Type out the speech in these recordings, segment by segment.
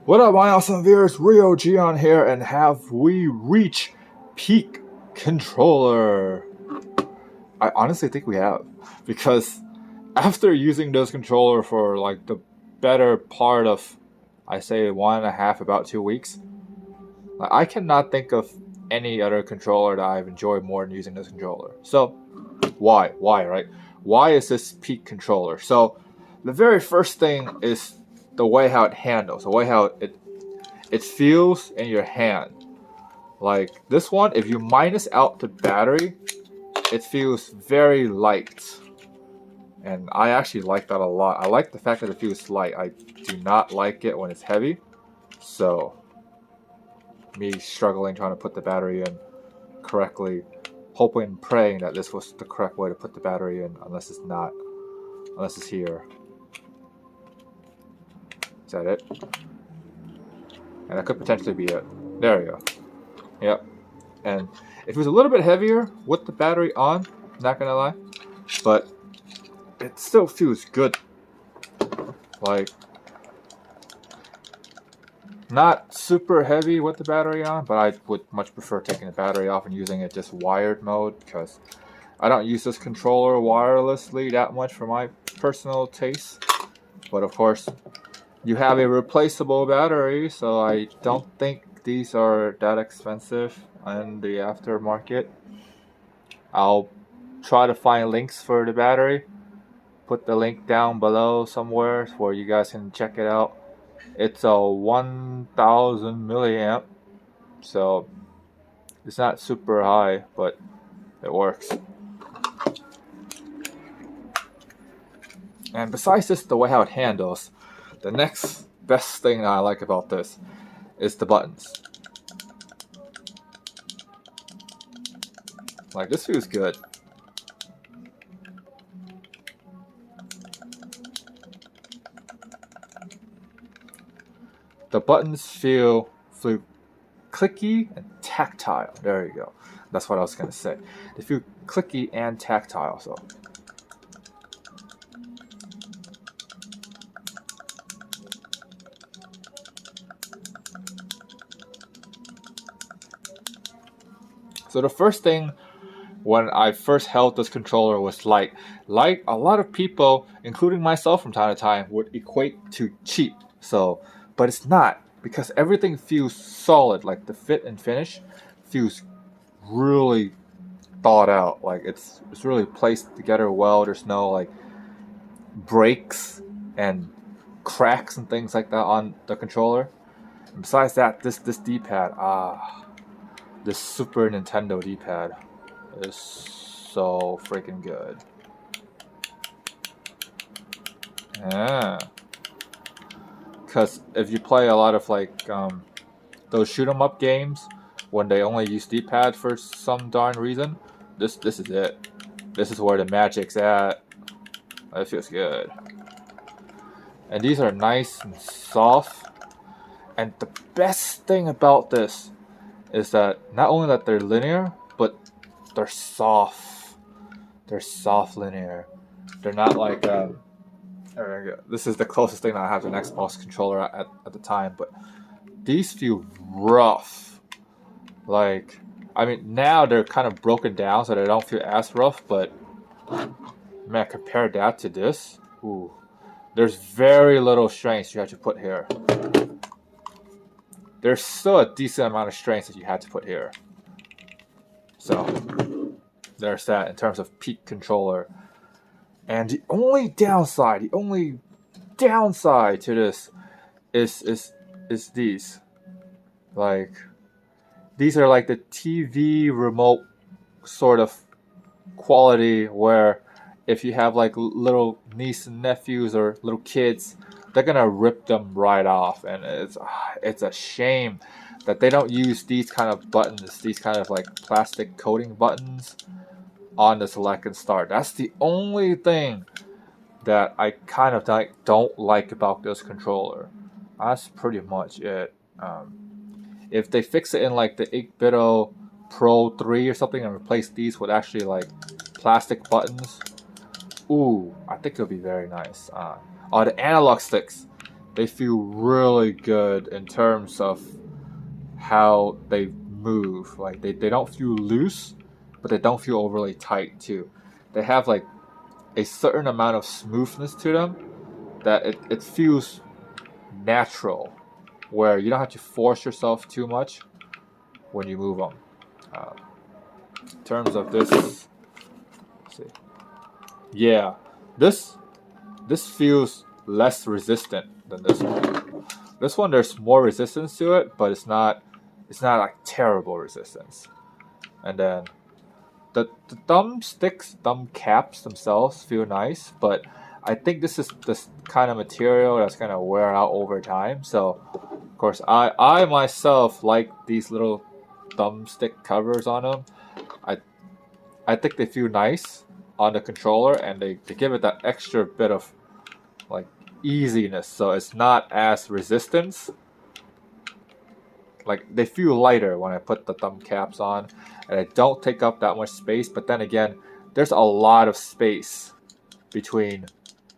What up, my awesome viewers? Rio Gion here, and have we reached peak controller? I honestly think we have, because after using this controller for like the better part of, I say, 1.5, about 2 weeks, I cannot think of any other controller that I've enjoyed more than using this controller. So, why, right? Why is this peak controller? So, the very first thing is the way how it handles, the way how it feels in your hand. Like this one, if you minus out the battery, it feels very light. And I actually like that a lot. I like the fact that it feels light. I do not like it when it's heavy. So, me struggling trying to put the battery in correctly, hoping and praying that this was the correct way to put the battery in, unless it's not. Unless it's here. Is that it? And that could potentially be it. There we go. Yep. And if it was a little bit heavier with the battery on, not gonna lie, but it still feels good. Like, not super heavy with the battery on, but I would much prefer taking the battery off and using it just wired mode, because I don't use this controller wirelessly that much for my personal taste. But of course, you have a replaceable battery, so I don't think these are that expensive in the aftermarket. I'll try to find links for the battery. Put the link down below somewhere where you guys can check it out. It's a 1000 milliamp, so it's not super high, but it works. And besides this, the way how it handles, the next best thing that I like about this is the buttons. Like, this feels good. The buttons feel clicky and tactile. There you go. That's what I was going to say. They feel clicky and tactile. So the first thing when I first held this controller was light. Light, a lot of people, including myself from time to time, would equate to cheap. But it's not, because everything feels solid. Like the fit and finish feels really thought out. Like it's really placed together well. There's no like breaks and cracks and things like that on the controller. And besides that, this D-pad, this Super Nintendo D-pad is so freaking good. Yeah. Because if you play a lot of like those shoot 'em up games when they only use D-pad for some darn reason, this is it. This is where the magic's at. It feels good. And these are nice and soft. And the best thing about this is that not only that they're linear, but they're soft. They're soft linear. They're not like there we go. This is the closest thing that I have to an Xbox controller at the time, but these feel rough. Like, I mean, now they're kind of broken down so they don't feel as rough, but man, compare that to this, ooh, there's very little strength you have to put here. There's still a decent amount of strength that you had to put here. So, there's that in terms of peak controller. And the only downside to this is these. Like, these are like the TV remote sort of quality, where if you have like little niece and nephews or little kids, they're gonna rip them right off. And it's a shame that they don't use these kind of buttons, these kind of like plastic coating buttons on the select and start. That's the only thing that I kind of don't like about this controller. That's pretty much it. If they fix it in like the 8BitDo Pro 3 or something and replace these with actually like plastic buttons, ooh, I think it'll be very nice. The analog sticks. they feel really good in terms of how they move. Like they don't feel loose, but they don't feel overly tight too. They have like a certain amount of smoothness to them that it feels natural, where you don't have to force yourself too much when you move them. Uh, in terms of this, let's see, yeah, this feels less resistant than this one. This one there's more resistance to it, but it's not like terrible resistance. And then the thumb caps themselves feel nice, but I think this is this kind of material that's gonna wear out over time. So of course I myself like these little thumbstick covers on them. I think they feel nice on the controller, and they give it that extra bit of like easiness, so it's not as resistance. Like they feel lighter when I put the thumb caps on, and they don't take up that much space. But then again, there's a lot of space between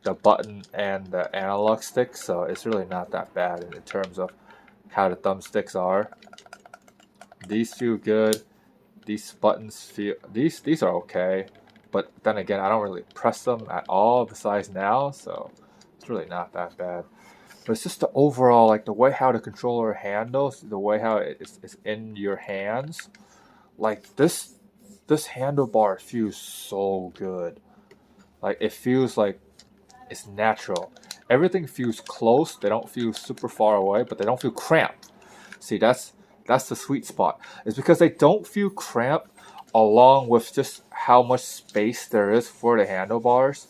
the button and the analog stick, so it's really not that bad in terms of how the thumbsticks are. These feel good. These buttons feel these are okay, but then again, I don't really press them at all besides now, so it's really not that bad. But it's just the overall, like the way how the controller handles, the way how it's in your hands. Like this handlebar feels so good. Like it feels like it's natural. Everything feels close. They don't feel super far away, but they don't feel cramped. See, that's the sweet spot. It's because they don't feel cramped, along with just how much space there is for the handlebars.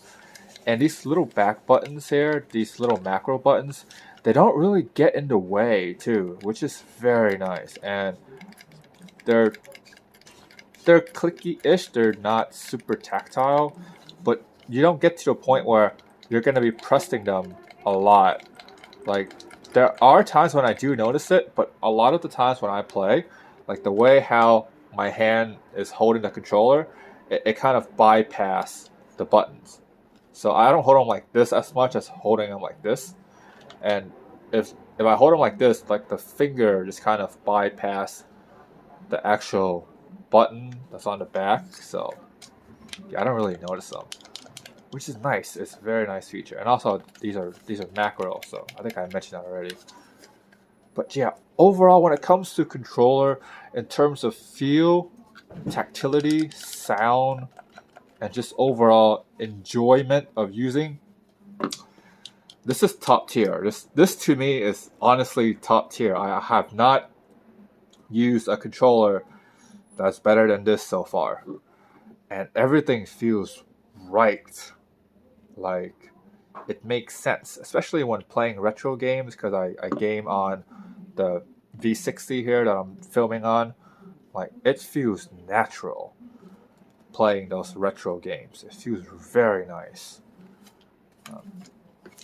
And these little back buttons here, these little macro buttons, they don't really get in the way too, which is very nice. And they're clicky-ish. They're not super tactile, but you don't get to the point where you're gonna be pressing them a lot. Like there are times when I do notice it, but a lot of the times when I play, like the way how my hand is holding the controller, it kind of bypass the buttons. So I don't hold them like this as much as holding them like this. And if I hold them like this, like the finger just kind of bypass the actual button that's on the back. So yeah, I don't really notice them, which is nice. It's a very nice feature. And also these are macro, so I think I mentioned that already. But yeah, overall when it comes to controller, in terms of feel, tactility, sound, and just overall enjoyment of using, this is top tier. This to me is honestly top tier. I have not used a controller that's better than this so far. And everything feels right. Like it makes sense, especially when playing retro games, because I game on the V60 here that I'm filming on. Like it feels natural playing those retro games. It feels very nice.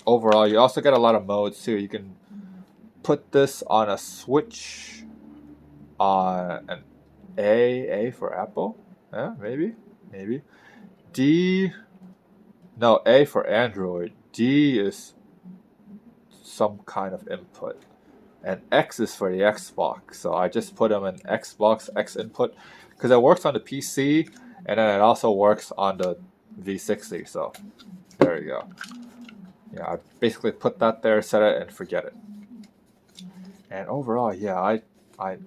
Overall, you also get a lot of modes too. You can put this on a Switch, on an A for Apple. Yeah, maybe. A for Android. D is some kind of input. And X is for the Xbox. So I just put them in Xbox X input because it works on the PC, and then it also works on the V60. So there you go. Yeah, I basically put that there, set it, and forget it. And overall, yeah, I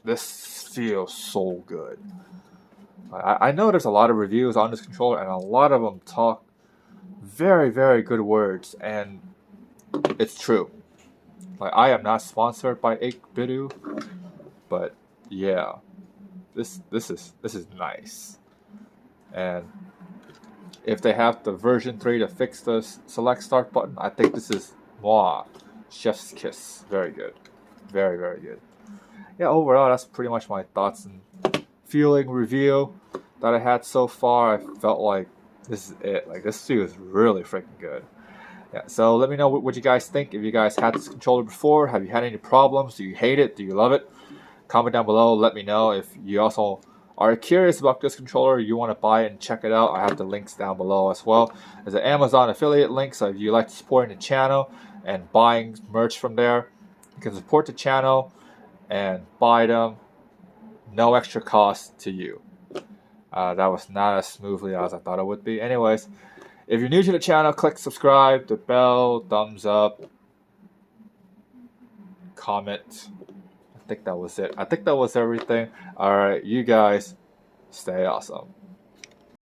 this feels so good. I know there's a lot of reviews on this controller, and a lot of them talk very, very good words, and it's true. Like I am not sponsored by 8BitDo, but yeah, this is nice. And if they have the version 3 to fix the select start button, I think this is chef's kiss. Very good, very, very good. Yeah, overall that's pretty much my thoughts and feeling review that I had so far. I felt like this is it. Like this feels really freaking good. Yeah, so let me know what you guys think. If you guys had this controller before, have you had any problems? Do you hate it? Do you love it? Comment down below. Let me know if you also are curious about this controller, you want to buy it and check it out, I have the links down below as well. There's an Amazon affiliate link, so if you like supporting the channel and buying merch from there, you can support the channel and buy them, no extra cost to you. That was not as smoothly as I thought it would be. Anyways, if you're new to the channel, click subscribe, the bell, thumbs up, comment. I think that was it. I think that was everything. Alright, you guys, stay awesome.